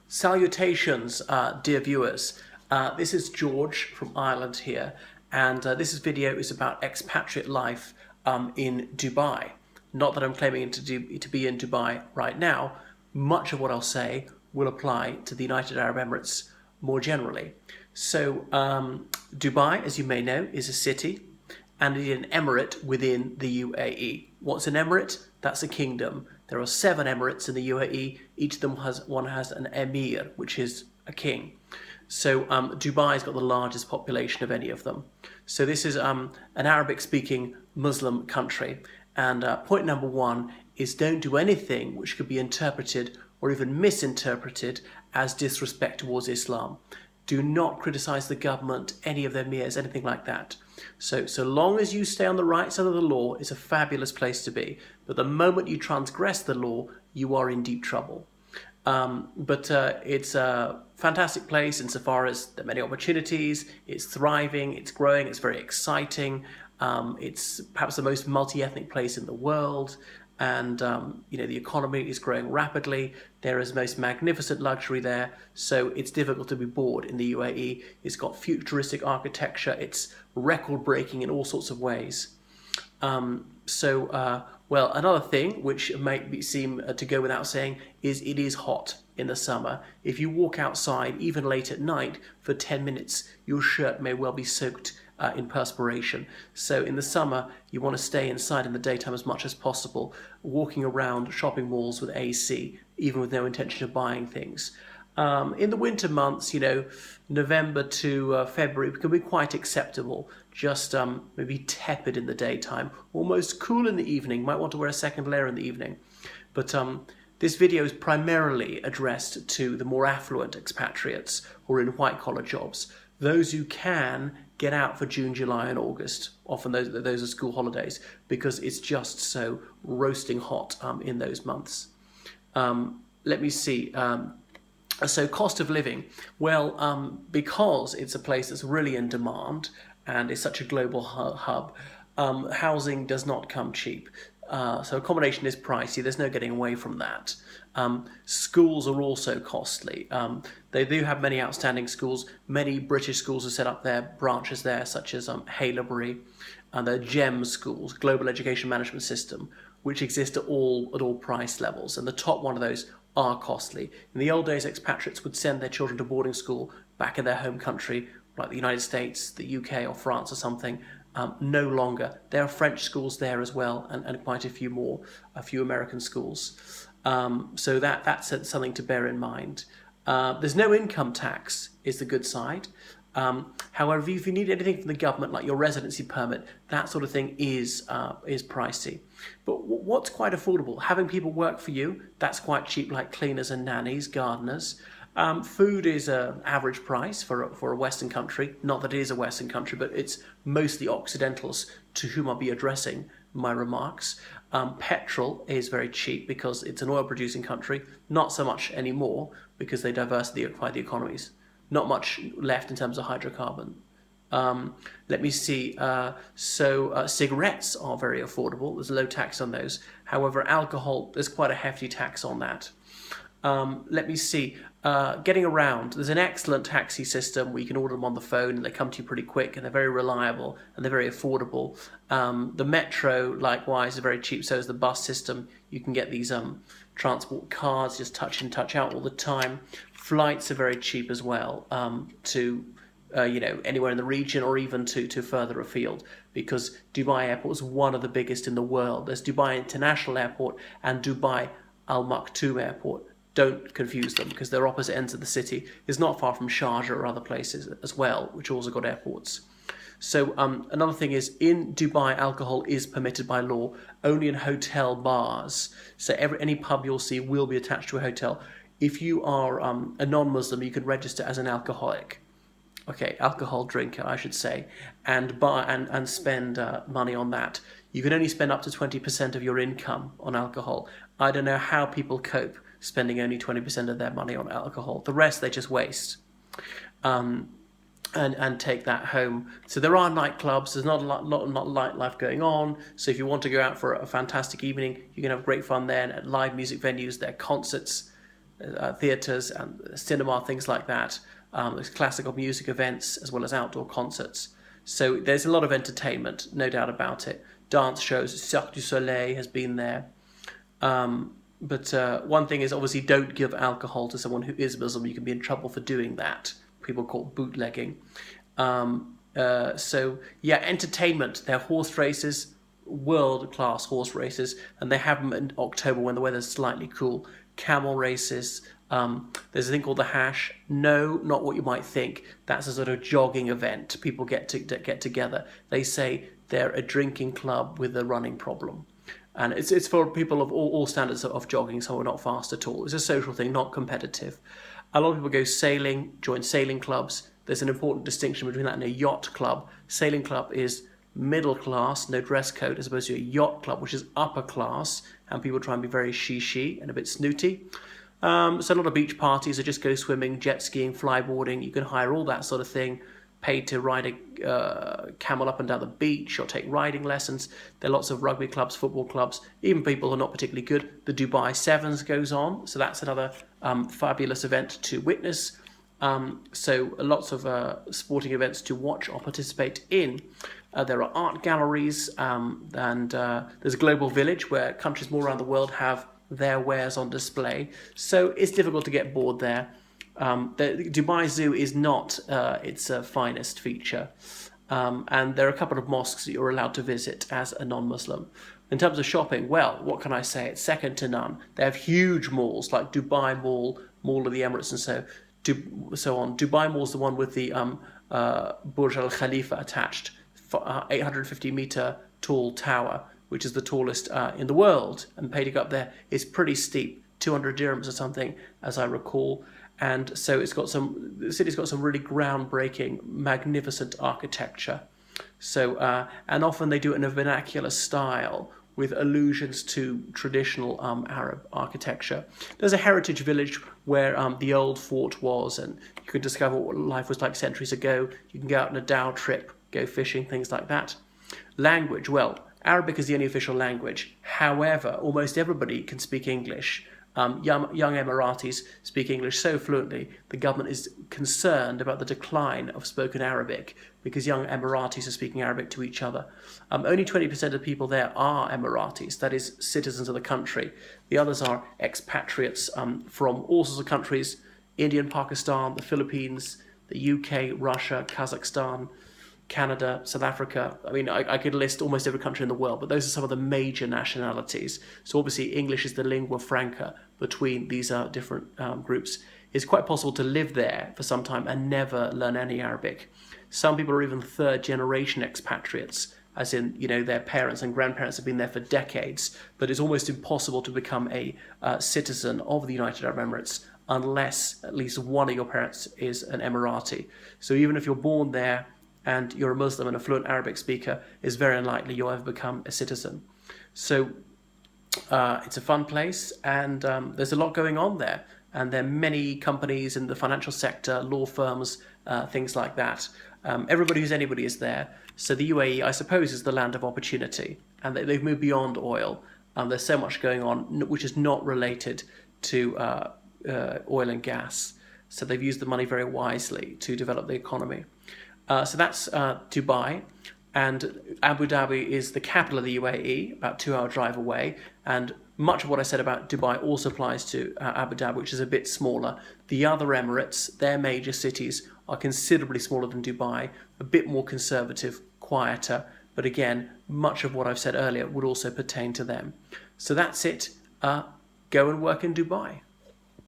Salutations, dear viewers. This is George from Ireland here, and this video is about expatriate life in Dubai. Not that I'm claiming to be in Dubai right now. Much of what I'll say will apply to the United Arab Emirates more generally. So, Dubai, as you may know, is a city and is an emirate within the UAE. What's an emirate? That's a kingdom. There are 7 emirates in the UAE. Each of them has an emir, which is a king. So Dubai's got the largest population of any of them. So this is an Arabic-speaking Muslim country. And point number 1 is don't do anything which could be interpreted or even misinterpreted as disrespect towards Islam. Do not criticize the government, any of their emirs, anything like that. So long as you stay on the right side of the law, it's a fabulous place to be. But the moment you transgress the law, you are in deep trouble. But it's a fantastic place insofar as there are many opportunities. It's thriving, it's growing, it's very exciting. It's perhaps the most multi-ethnic place in the world. And the economy is growing rapidly. There is most magnificent luxury there, so it's difficult to be bored in the UAE. It's got futuristic architecture. It's record-breaking in all sorts of ways. Well, another thing which might seem to go without saying is it is hot in the summer. If you walk outside, even late at night, for 10 minutes, your shirt may well be soaked in perspiration. So in the summer, you want to stay inside in the daytime as much as possible, walking around shopping malls with AC, even with no intention of buying things. In the winter months, November to February can be quite acceptable, just maybe tepid in the daytime, almost cool in the evening, might want to wear a second layer in the evening. But this video is primarily addressed to the more affluent expatriates who are in white-collar jobs, those who can get out for June, July and August. Often those are school holidays because it's just so roasting hot in those months. Let me see. So cost of living. Well, because it's a place that's really in demand and is such a global hub, housing does not come cheap. So accommodation is pricey. There's no getting away from that. Schools are also costly. They do have many outstanding schools. Many British schools have set up their branches there, such as Haileybury and the GEM schools, Global Education Management System, which exist at all price levels. And the top one of those are costly. In the old days, expatriates would send their children to boarding school back in their home country, like the United States, the UK or France or something. No longer. There are French schools there as well, and quite a few American schools. So that's something to bear in mind. There's no income tax, is the good side. However, if you need anything from the government, like your residency permit, that sort of thing is pricey. But what's quite affordable? Having people work for you, that's quite cheap, like cleaners and nannies, gardeners. Food is an average price for a Western country. Not that it is a Western country, but it's mostly Occidentals to whom I'll be addressing my remarks. Petrol is very cheap because it's an oil-producing country. Not so much anymore because they diversify the economies. Not much left in terms of hydrocarbon. Let me see. Cigarettes are very affordable. There's low tax on those. However, alcohol, there's quite a hefty tax on that. Let me see. Getting around, there's an excellent taxi system where you can order them on the phone and they come to you pretty quick and they're very reliable and they're very affordable. The metro, likewise, is very cheap. So is the bus system. You can get these transport cards, just touch in, touch out all the time. Flights are very cheap as well to anywhere in the region or even to further afield, because Dubai Airport is one of the biggest in the world. There's Dubai International Airport and Dubai Al Maktoum Airport. Don't confuse them because they're opposite ends of the city. It's not far from Sharjah or other places as well, which also got airports. So another thing is, in Dubai, alcohol is permitted by law only in hotel bars. So any pub you'll see will be attached to a hotel. If you are a non-Muslim, you can register as an alcoholic. Okay, alcohol drinker, I should say, and buy and spend money on that. You can only spend up to 20% of your income on alcohol. I don't know how people cope spending only 20% of their money on alcohol. The rest they just waste and take that home. So there are nightclubs. There's not a lot nightlife going on. So if you want to go out for a fantastic evening, you can have great fun there. And at live music venues, there are concerts. theatres and cinema, things like that. There's classical music events as well as outdoor concerts. So there's a lot of entertainment, no doubt about it. Dance shows, Cirque du Soleil has been there. But one thing is, obviously, don't give alcohol to someone who is Muslim. You can be in trouble for doing that. People call it bootlegging. So, yeah, entertainment. They're horse races, world-class horse races, and they have them in October when the weather's slightly cool. Camel races. There's a thing called the Hash. No, not what you might think. That's a sort of jogging event. People get together. They say they're a drinking club with a running problem. And it's for people of all standards of jogging, so we're not fast at all. It's a social thing, not competitive. A lot of people go sailing, join sailing clubs. There's an important distinction between that and a yacht club. Sailing club is middle class, no dress code, as opposed to a yacht club, which is upper class, and people try and be very she and a bit snooty. So a lot of beach parties, or just go swimming, jet skiing, flyboarding. You can hire all that sort of thing, paid to ride a camel up and down the beach or take riding lessons. There are lots of rugby clubs, football clubs, even people who are not particularly good. The Dubai Sevens goes on, so that's another fabulous event to witness. So lots of sporting events to watch or participate in. There are art galleries, and there's a global village where countries all around the world have their wares on display. So it's difficult to get bored there. The Dubai Zoo is not its finest feature, and there are a couple of mosques that you're allowed to visit as a non-Muslim. In terms of shopping, well, what can I say? It's second to none. They have huge malls like Dubai Mall, Mall of the Emirates, and so on. Dubai Mall is the one with the Burj Al Khalifa attached, 850-meter tall tower, which is the tallest in the world, and pay to go up there is pretty steep, 200 dirhams or something, as I recall. And so the city's got some really groundbreaking, magnificent architecture. So, and often they do it in a vernacular style with allusions to traditional Arab architecture. There's a heritage village where the old fort was, and you can discover what life was like centuries ago. You can go out on a dhow trip, go fishing, things like that. Language, well, Arabic is the only official language. However, almost everybody can speak English. Young Emiratis speak English so fluently, the government is concerned about the decline of spoken Arabic because young Emiratis are speaking Arabic to each other. Only 20% of people there are Emiratis, that is, citizens of the country. The others are expatriates from all sorts of countries, India and Pakistan, the Philippines, the UK, Russia, Kazakhstan, Canada, South Africa. I mean, I could list almost every country in the world, but those are some of the major nationalities. So obviously English is the lingua franca between these different groups. It's quite possible to live there for some time and never learn any Arabic. Some people are even third generation expatriates, as in, their parents and grandparents have been there for decades, but it's almost impossible to become a citizen of the United Arab Emirates unless at least one of your parents is an Emirati. So even if you're born there and you're a Muslim and a fluent Arabic speaker, it's very unlikely you'll ever become a citizen. So it's a fun place, and there's a lot going on there. And there are many companies in the financial sector, law firms, things like that. Everybody who's anybody is there. So the UAE, I suppose, is the land of opportunity. And they've moved beyond oil. There's so much going on which is not related to oil and gas. So they've used the money very wisely to develop the economy. So that's Dubai, and Abu Dhabi is the capital of the UAE, about 2-hour drive away, and much of what I said about Dubai also applies to Abu Dhabi, which is a bit smaller. The other Emirates, their major cities, are considerably smaller than Dubai, a bit more conservative, quieter, but again, much of what I've said earlier would also pertain to them. So that's it. Go and work in Dubai.